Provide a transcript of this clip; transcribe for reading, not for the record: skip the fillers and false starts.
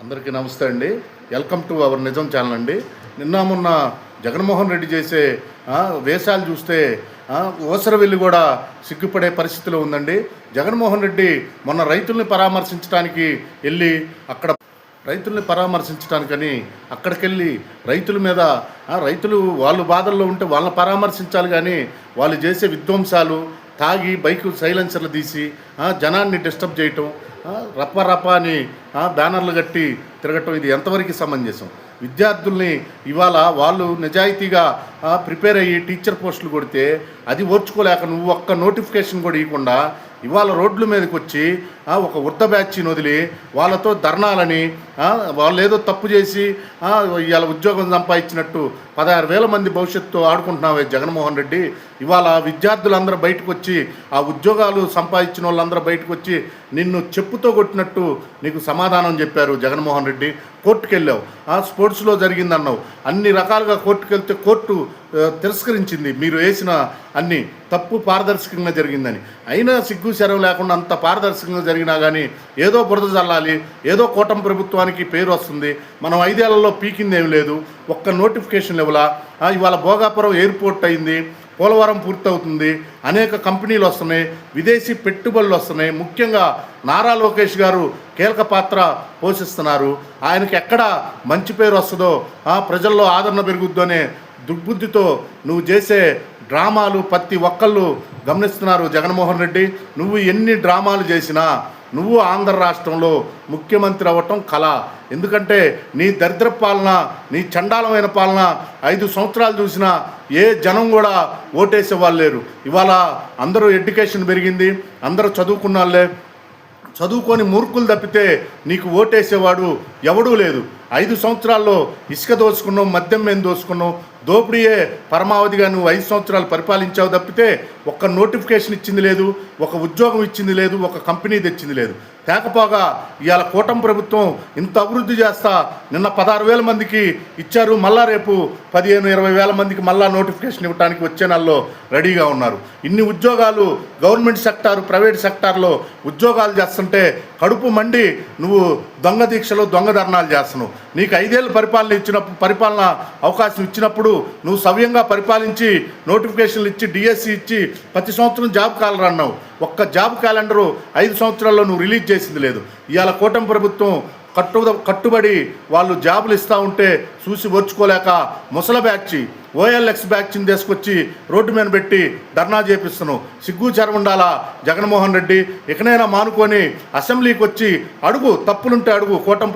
అందరికీ నమస్తే అండి. వెల్కమ్ టు అవర్ నిజం ఛానల్ అండి. నిన్న మొన్న జగన్మోహన్ రెడ్డి చేసే వేషాలు చూస్తే ఓసరవెల్లి కూడా సిగ్గుపడే పరిస్థితిలో ఉందండి. జగన్మోహన్ రెడ్డి మొన్న రైతుల్ని పరామర్శించడానికి వెళ్ళి అక్కడ రైతుల్ని పరామర్శించడానికని అక్కడికెళ్ళి రైతుల మీద రైతులు వాళ్ళు బాధల్లో ఉంటే వాళ్ళని పరామర్శించాలి, కానీ వాళ్ళు చేసే విధ్వంసాలు, తాగి బైకు సైలెన్సర్లు తీసి జనాన్ని డిస్టర్బ్ చేయటం, రప్ప అని బ్యానర్లు కట్టి తిరగటం, ఇది ఎంతవరకు సమంజసం? విద్యార్థుల్ని ఇవాళ వాళ్ళు నిజాయితీగా ప్రిపేర్ అయ్యి టీచర్ పోస్టులు కొడితే అది ఓర్చుకోలేక నువ్వు ఒక్క నోటిఫికేషన్ కూడా ఇవ్వకుండా ఇవాళ రోడ్ల మీదకి వచ్చి ఒక వృద్ధ బ్యాచ్ని వదిలి వాళ్ళతో ధర్నాలని వాళ్ళు ఏదో తప్పు చేసి ఇవాళ ఉద్యోగం సంపాదించినట్టు 16,000 మంది భవిష్యత్తు ఆడుకుంటున్నావే జగన్మోహన్ రెడ్డి. ఇవాళ విద్యార్థులందరూ బయటకు వచ్చి ఆ ఉద్యోగాలు సంపాదించిన వాళ్ళందరూ బయటకు వచ్చి నిన్ను చెప్పుతో కొట్టినట్టు నీకు సమాధానం చెప్పారు జగన్మోహన్ రెడ్డి. కోర్టుకు వెళ్ళావు, స్పోర్ట్స్లో జరిగిందన్నావు, అన్ని రకాలుగా కోర్టుకు వెళ్తే కోర్టు తిరస్కరించింది మీరు వేసిన అన్ని తప్పు పారదర్శకంగా జరిగిందని. అయినా సిగ్గు శరం లేకుండా అంత పారదర్శకంగా జరిగినా కానీ ఏదో బురద చల్లాలి, ఏదో కూటమి ప్రభుత్వానికి పేరు వస్తుంది. మనం 5 ఏళ్లలో పీకిందేమి లేదు, ఒక్క నోటిఫికేషన్ ఇవ్వలా. ఇవాళ భోగాపురం ఎయిర్పోర్ట్ అయింది, పోలవరం పూర్తవుతుంది, అనేక కంపెనీలు వస్తున్నాయి, విదేశీ పెట్టుబడులు వస్తున్నాయి. ముఖ్యంగా నారా లోకేష్ గారు కీలక పాత్ర పోషిస్తున్నారు. ఆయనకి ఎక్కడ మంచి పేరు వస్తుందో, ప్రజల్లో ఆదరణ పెరుగుద్దో అనే దుర్బుద్ధితో నువ్వు చేసే డ్రామాలు ప్రతి ఒక్కళ్ళు గమనిస్తున్నారు. జగన్మోహన్ రెడ్డి, నువ్వు ఎన్ని డ్రామాలు చేసినా నువ్వు ఆంధ్ర రాష్ట్రంలో ముఖ్యమంత్రి అవ్వటం కళ. ఎందుకంటే నీ దరిద్ర పాలన, నీ చండాలమైన పాలన 5 సంవత్సరాలు చూసినా ఏ జనం కూడా ఓటేసే వాళ్ళు లేరు. ఇవాళ అందరూ ఎడ్యుకేషన్ పెరిగింది, అందరూ చదువుకున్న వాళ్ళే, చదువుకొని మూర్ఖులు తప్పితే నీకు ఓటేసేవాడు ఎవడూ లేదు. 5 సంవత్సరాల్లో ఇసుక దోచుకున్నావు, మద్యం మీద దోచుకున్నావు, దోపిడీయే పరమావధిగా నువ్వు 5 సంవత్సరాలు పరిపాలించావు తప్పితే ఒక్క నోటిఫికేషన్ ఇచ్చింది లేదు, ఒక ఉద్యోగం ఇచ్చింది లేదు, ఒక కంపెనీ తెచ్చింది లేదు. తేకపోగా ఇవాళ కూటమి ప్రభుత్వం ఇంత అభివృద్ధి చేస్తా నిన్న 16,000 మందికి ఇచ్చారు, మళ్ళా రేపు 15,000-20,000 మందికి మళ్ళా నోటిఫికేషన్ ఇవ్వడానికి వచ్చే నెలలో రెడీగా ఉన్నారు. ఇన్ని ఉద్యోగాలు గవర్నమెంట్ సెక్టారు, ప్రైవేట్ సెక్టార్లో ఉద్యోగాలు చేస్తుంటే కడుపు మండి నువ్వు దొంగ దీక్షలు, దొంగ ధర్నాలు చేస్తున్నావు. నీకు 5 ఏళ్ళు పరిపాలన అవకాశం ఇచ్చినప్పుడు నువ్వు సవ్యంగా పరిపాలించి నోటిఫికేషన్లు ఇచ్చి డిఎస్సి ఇచ్చి ప్రతి సంవత్సరం జాబ్ క్యాలెండర్ అన్నావు. ఒక్క జాబ్ క్యాలెండరు 5 సంవత్సరాల్లో నువ్వు రిలీజ్ చేసింది లేదు. ఇవాళ కూటమి ప్రభుత్వం కట్టుబడి వాళ్ళు జాబులు ఇస్తూ ఉంటే చూసి ఓర్చుకోలేక ముసల బ్యాచ్, OLX బ్యాచ్ని తీసుకొచ్చి రోడ్డు మీద పెట్టి ధర్నా చేపిస్తున్నావు. సిగ్గు చెరవుండాలా జగన్మోహన్ రెడ్డి? ఇకనైనా మానుకొని అసెంబ్లీకి వచ్చి అడుగు, తప్పులుంటే అడుగు. కూటమి